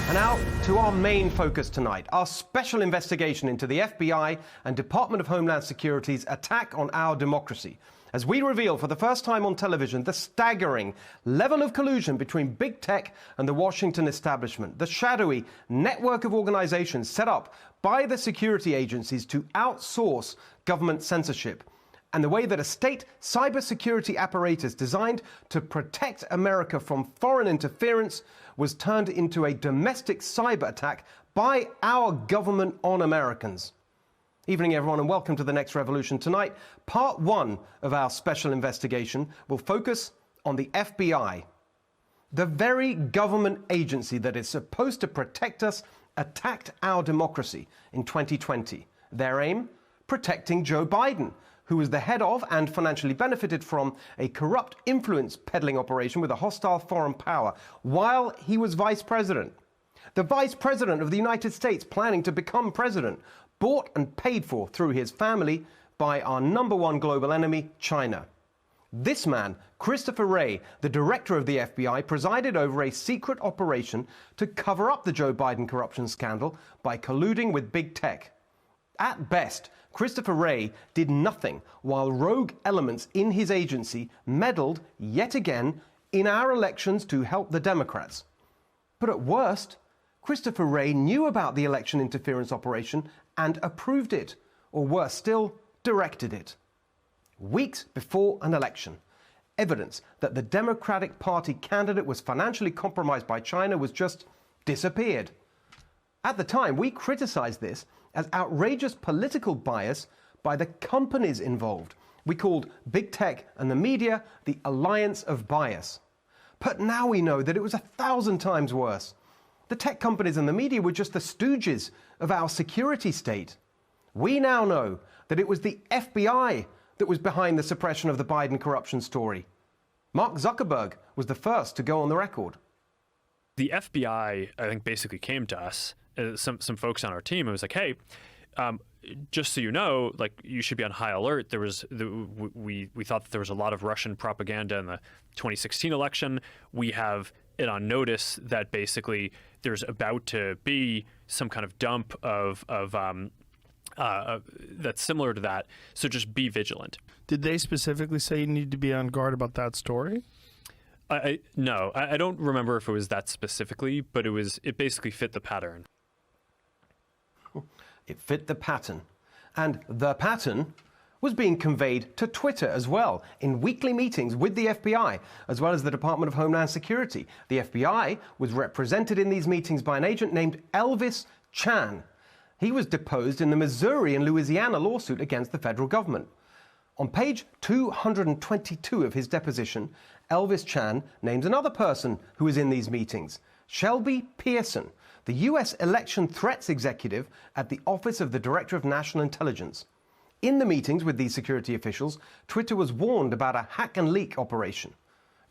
And now to our main focus tonight, our special investigation into the FBI and Department of Homeland Security's attack on our democracy, as we reveal for the first time on television the staggering level of collusion between big tech and the Washington establishment, the shadowy network of organizations set up by the security agencies to outsource government censorship, and the way that a state cybersecurity apparatus designed to protect America from foreign interference was turned into a domestic cyber attack by our government on Americans. Evening, everyone, and welcome to The Next Revolution. Tonight, part one of our special investigation will focus on the FBI. The very government agency that is supposed to protect us attacked our democracy in 2020. Their aim? Protecting Joe Biden, who was the head of and financially benefited from a corrupt influence peddling operation with a hostile foreign power while he was vice president. The vice president of the United States planning to become president, bought and paid for through his family by our number one global enemy, China. This man, Christopher Wray, the director of the FBI, presided over a secret operation to cover up the Joe Biden corruption scandal by colluding with big tech. At best, Christopher Wray did nothing while rogue elements in his agency meddled yet again in our elections to help the Democrats. But at worst, Christopher Wray knew about the election interference operation and approved it, or worse still, directed it. Weeks before an election, evidence that the Democratic Party candidate was financially compromised by China was just disappeared. At the time, we criticized this as outrageous political bias by the companies involved. We called big tech and the media the alliance of bias. But now we know that it was 1,000 times worse. The tech companies and the media were just the stooges of our security state. We now know that it was the FBI that was behind the suppression of the Biden corruption story. Mark Zuckerberg was the first to go on the record. The FBI, I think, basically came to us, some folks on our team, and was like, hey, just so you know, like, you should be on high alert. We thought that there was a lot of Russian propaganda in the 2016 election. We have it on notice that basically there's about to be some kind of dump of that's similar to that. So just be vigilant. Did they specifically say you need to be on guard about that story? No, I don't remember if it was that specifically, but it basically fit the pattern. It fit the pattern. And the pattern was being conveyed to Twitter as well, in weekly meetings with the FBI, as well as the Department of Homeland Security. The FBI was represented in these meetings by an agent named Elvis Chan. He was deposed in the Missouri and Louisiana lawsuit against the federal government. On page 222 of his deposition, Elvis Chan names another person who was in these meetings, Shelby Pearson, the U.S. election threats executive at the Office of the Director of National Intelligence. In the meetings with these security officials, Twitter was warned about a hack and leak operation.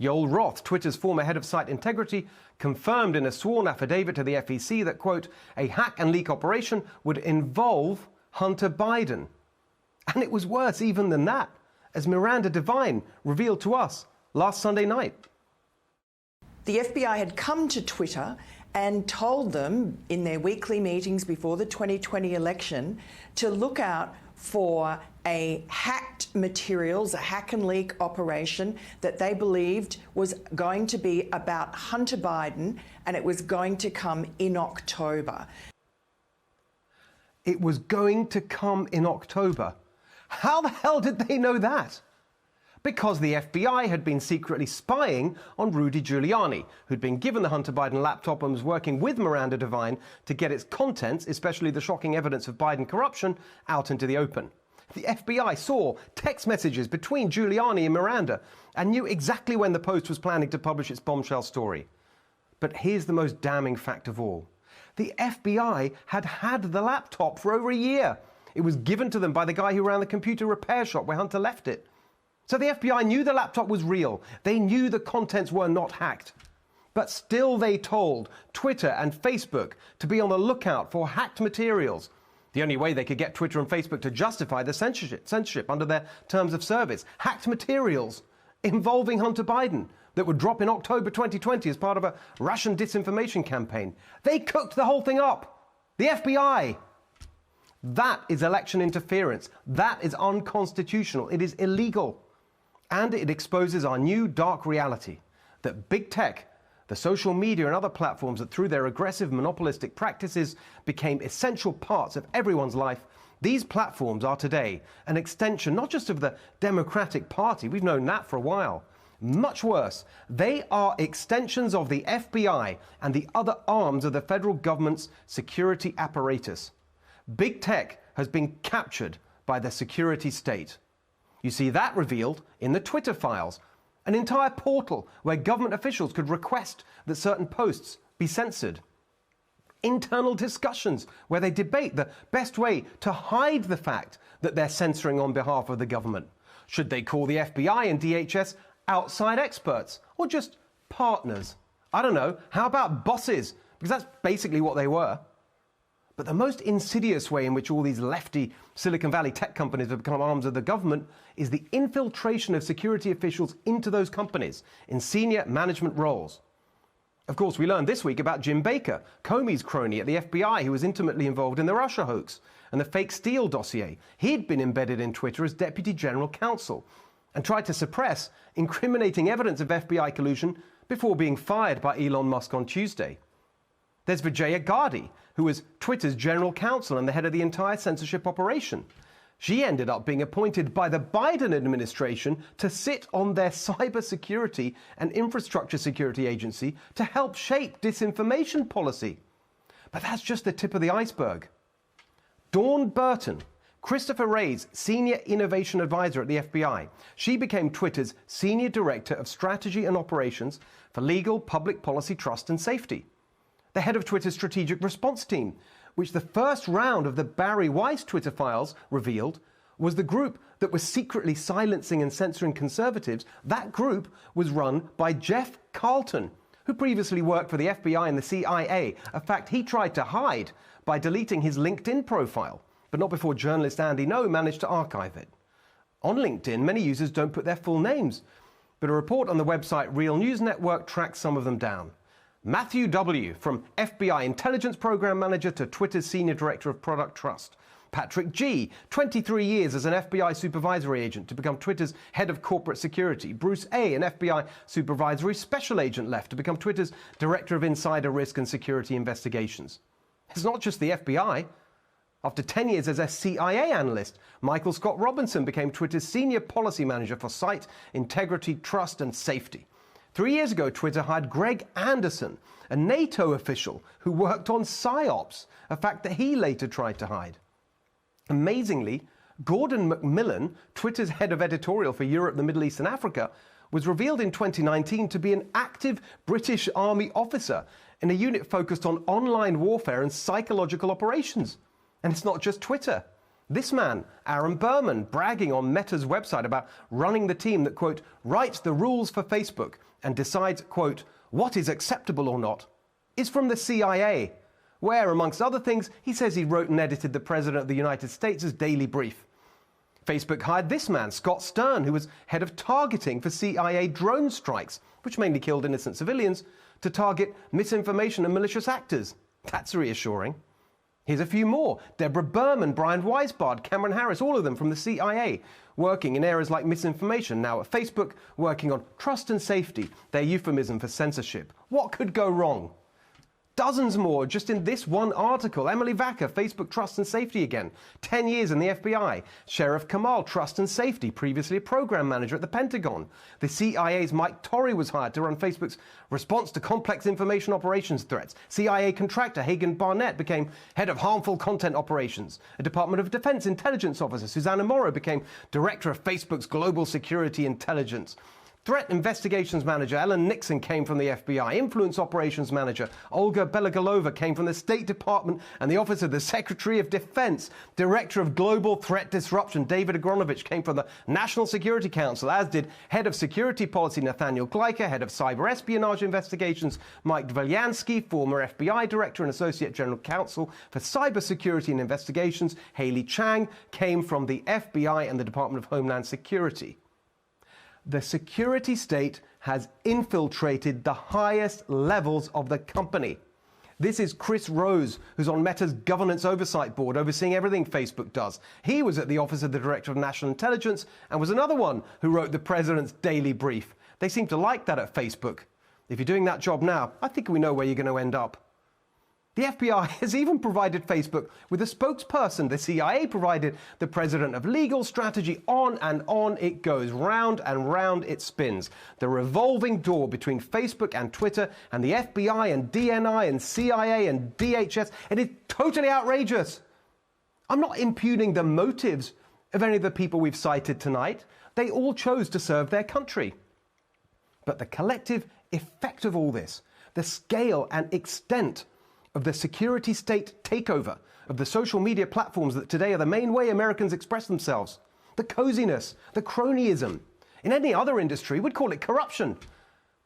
Yoel Roth, Twitter's former head of site integrity, confirmed in a sworn affidavit to the FEC that, quote, a hack and leak operation would involve Hunter Biden. And it was worse even than that, as Miranda Devine revealed to us last Sunday night. The FBI had come to Twitter and told them in their weekly meetings before the 2020 election to look out for a hacked materials, a hack and leak operation that they believed was going to be about Hunter Biden, and it was going to come in October. It was going to come in October. How the hell did they know that? Because the FBI had been secretly spying on Rudy Giuliani, who'd been given the Hunter Biden laptop and was working with Miranda Devine to get its contents, especially the shocking evidence of Biden corruption, out into the open. The FBI saw text messages between Giuliani and Miranda and knew exactly when the Post was planning to publish its bombshell story. But here's the most damning fact of all. The FBI had had the laptop for over a year. It was given to them by the guy who ran the computer repair shop where Hunter left it. So the FBI knew the laptop was real. They knew the contents were not hacked. But still they told Twitter and Facebook to be on the lookout for hacked materials. The only way they could get Twitter and Facebook to justify the censorship under their terms of service. Hacked materials involving Hunter Biden, that would drop in October 2020 as part of a Russian disinformation campaign. They cooked the whole thing up. The FBI. That is election interference. That is unconstitutional. It is illegal. And it exposes our new dark reality that big tech, the social media and other platforms that through their aggressive monopolistic practices became essential parts of everyone's life, these platforms are today an extension not just of the Democratic Party, we've known that for a while. Much worse, they are extensions of the FBI and the other arms of the federal government's security apparatus. Big tech has been captured by the security state. You see that revealed in the Twitter files, an entire portal where government officials could request that certain posts be censored. Internal discussions where they debate the best way to hide the fact that they're censoring on behalf of the government. Should they call the FBI and DHS outside experts or just partners? I don't know. How about bosses? Because that's basically what they were. But the most insidious way in which all these lefty Silicon Valley tech companies have become arms of the government is the infiltration of security officials into those companies in senior management roles. Of course, we learned this week about Jim Baker, Comey's crony at the FBI, who was intimately involved in the Russia hoax and the fake Steele dossier. He'd been embedded in Twitter as Deputy General Counsel and tried to suppress incriminating evidence of FBI collusion before being fired by Elon Musk on Tuesday. There's Vijaya Gadde, who was Twitter's general counsel and the head of the entire censorship operation. She ended up being appointed by the Biden administration to sit on their cybersecurity and infrastructure security agency to help shape disinformation policy. But that's just the tip of the iceberg. Dawn Burton, Christopher Wray's senior innovation advisor at the FBI. She became Twitter's senior director of strategy and operations for legal, public policy, trust and safety. The head of Twitter's strategic response team, which the first round of the Barry Weiss Twitter files revealed was the group that was secretly silencing and censoring conservatives. That group was run by Jeff Carlton, who previously worked for the FBI and the CIA, a fact he tried to hide by deleting his LinkedIn profile, but not before journalist Andy Ngo managed to archive it. On LinkedIn, many users don't put their full names, but a report on the website Real News Network tracks some of them down. Matthew W., from FBI Intelligence Program Manager to Twitter's Senior Director of Product Trust. Patrick G., 23 years as an FBI supervisory agent to become Twitter's Head of Corporate Security. Bruce A., an FBI supervisory special agent, left to become Twitter's Director of Insider Risk and Security Investigations. It's not just the FBI. After 10 years as a CIA analyst, Michael Scott Robinson became Twitter's Senior Policy Manager for Site Integrity, Trust and Safety. 3 years ago, Twitter hired Greg Anderson, a NATO official who worked on PSYOPs, a fact that he later tried to hide. Amazingly, Gordon McMillan, Twitter's head of editorial for Europe, the Middle East and Africa, was revealed in 2019 to be an active British Army officer in a unit focused on online warfare and psychological operations. And it's not just Twitter. This man, Aaron Berman, bragging on Meta's website about running the team that, quote, writes the rules for Facebook and decides, quote, what is acceptable or not, is from the CIA, where, amongst other things, he says he wrote and edited the President of the United States' daily brief. Facebook hired this man, Scott Stern, who was head of targeting for CIA drone strikes, which mainly killed innocent civilians, to target misinformation and malicious actors. That's reassuring. Here's a few more. Deborah Berman, Brian Weisbard, Cameron Harris, all of them from the CIA, working in areas like misinformation, now at Facebook, working on trust and safety, their euphemism for censorship. What could go wrong? Dozens more just in this one article. Emily Vacker, Facebook Trust and Safety again. 10 years in the FBI. Sheriff Kamal, Trust and Safety, previously a program manager at the Pentagon. The CIA's Mike Torrey was hired to run Facebook's response to complex information operations threats. CIA contractor Hagan Barnett became head of harmful content operations. A Department of Defense intelligence officer, Susanna Morrow, became director of Facebook's global security intelligence. Threat Investigations Manager Ellen Nixon came from the FBI. Influence Operations Manager Olga Belagalova came from the State Department and the Office of the Secretary of Defense. Director of Global Threat Disruption David Agronovich came from the National Security Council, as did Head of Security Policy Nathaniel Gleicher, Head of Cyber Espionage Investigations Mike Dvelyansky, former FBI Director and Associate General Counsel for Cybersecurity and Investigations Haley Chang came from the FBI and the Department of Homeland Security. The security state has infiltrated the highest levels of the company. This is Chris Rose, who's on Meta's governance oversight board, overseeing everything Facebook does. He was at the Office of the Director of National Intelligence and was another one who wrote the president's daily brief. They seem to like that at Facebook. If you're doing that job now, I think we know where you're going to end up. The FBI has even provided Facebook with a spokesperson. The CIA provided the president of legal strategy. On and on it goes. Round and round it spins. The revolving door between Facebook and Twitter and the FBI and DNI and CIA and DHS. It is totally outrageous. I'm not impugning the motives of any of the people we've cited tonight. They all chose to serve their country. But the collective effect of all this, the scale and extent of the security state takeover of the social media platforms that today are the main way Americans express themselves, the coziness, the cronyism. In any other industry, we'd call it corruption.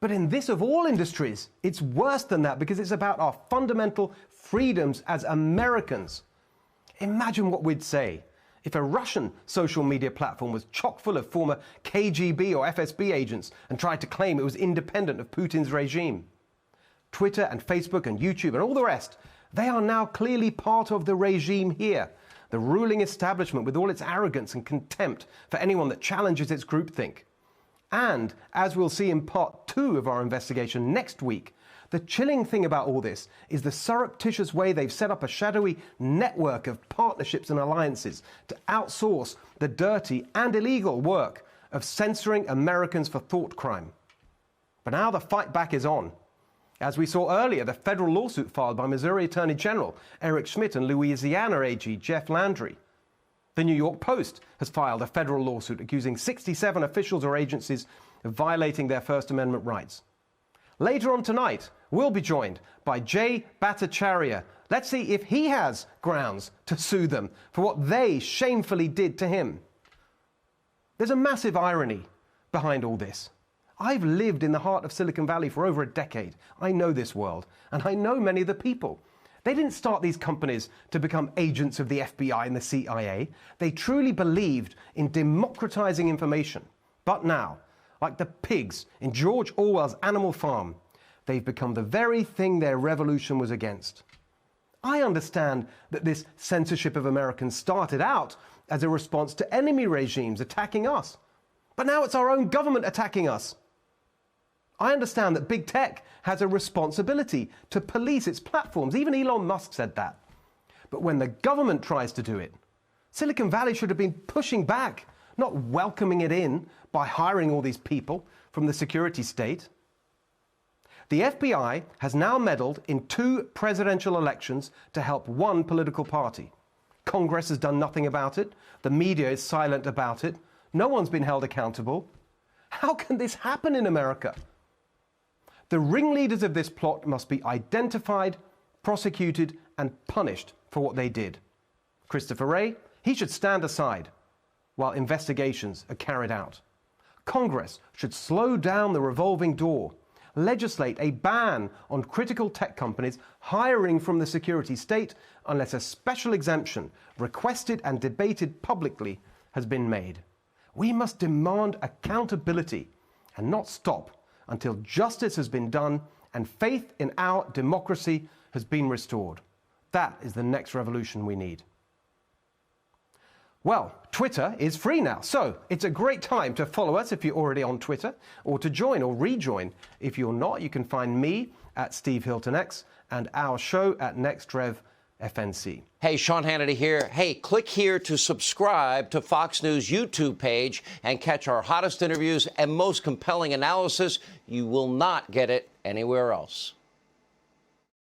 But in this of all industries, it's worse than that because it's about our fundamental freedoms as Americans. Imagine what we'd say if a Russian social media platform was chock full of former KGB or FSB agents and tried to claim it was independent of Putin's regime. Twitter and Facebook and YouTube and all the rest, they are now clearly part of the regime here, the ruling establishment with all its arrogance and contempt for anyone that challenges its groupthink. And, as we'll see in part 2 of our investigation next week, the chilling thing about all this is the surreptitious way they've set up a shadowy network of partnerships and alliances to outsource the dirty and illegal work of censoring Americans for thought crime. But now the fight back is on. As we saw earlier, the federal lawsuit filed by Missouri Attorney General Eric Schmidt and Louisiana AG Jeff Landry. The New York Post has filed a federal lawsuit accusing 67 officials or agencies of violating their First Amendment rights. Later on tonight, we'll be joined by Jay Bhattacharya. Let's see if he has grounds to sue them for what they shamefully did to him. There's a massive irony behind all this. I've lived in the heart of Silicon Valley for over a decade. I know this world, and I know many of the people. They didn't start these companies to become agents of the FBI and the CIA. They truly believed in democratizing information. But now, like the pigs in George Orwell's Animal Farm, they've become the very thing their revolution was against. I understand that this censorship of Americans started out as a response to enemy regimes attacking us. But now it's our own government attacking us. I understand that big tech has a responsibility to police its platforms. Even Elon Musk said that. But when the government tries to do it, Silicon Valley should have been pushing back, not welcoming it in by hiring all these people from the security state. The FBI has now meddled in 2 presidential elections to help one political party. Congress has done nothing about it. The media is silent about it. No one's been held accountable. How can this happen in America? The ringleaders of this plot must be identified, prosecuted, and punished for what they did. Christopher Wray, he should stand aside while investigations are carried out. Congress should slow down the revolving door, legislate a ban on critical tech companies hiring from the security state unless a special exemption, requested and debated publicly, has been made. We must demand accountability and not stop until justice has been done and faith in our democracy has been restored. That is the next revolution we need. Well, Twitter is free now, so it's a great time to follow us if you're already on Twitter, or to join or rejoin. If you're not, you can find me at Steve Hilton X and our show at NextRevFNC. Hey, Sean Hannity here. Hey, click here to subscribe to Fox News YouTube page and catch our hottest interviews and most compelling analysis. You will not get it anywhere else.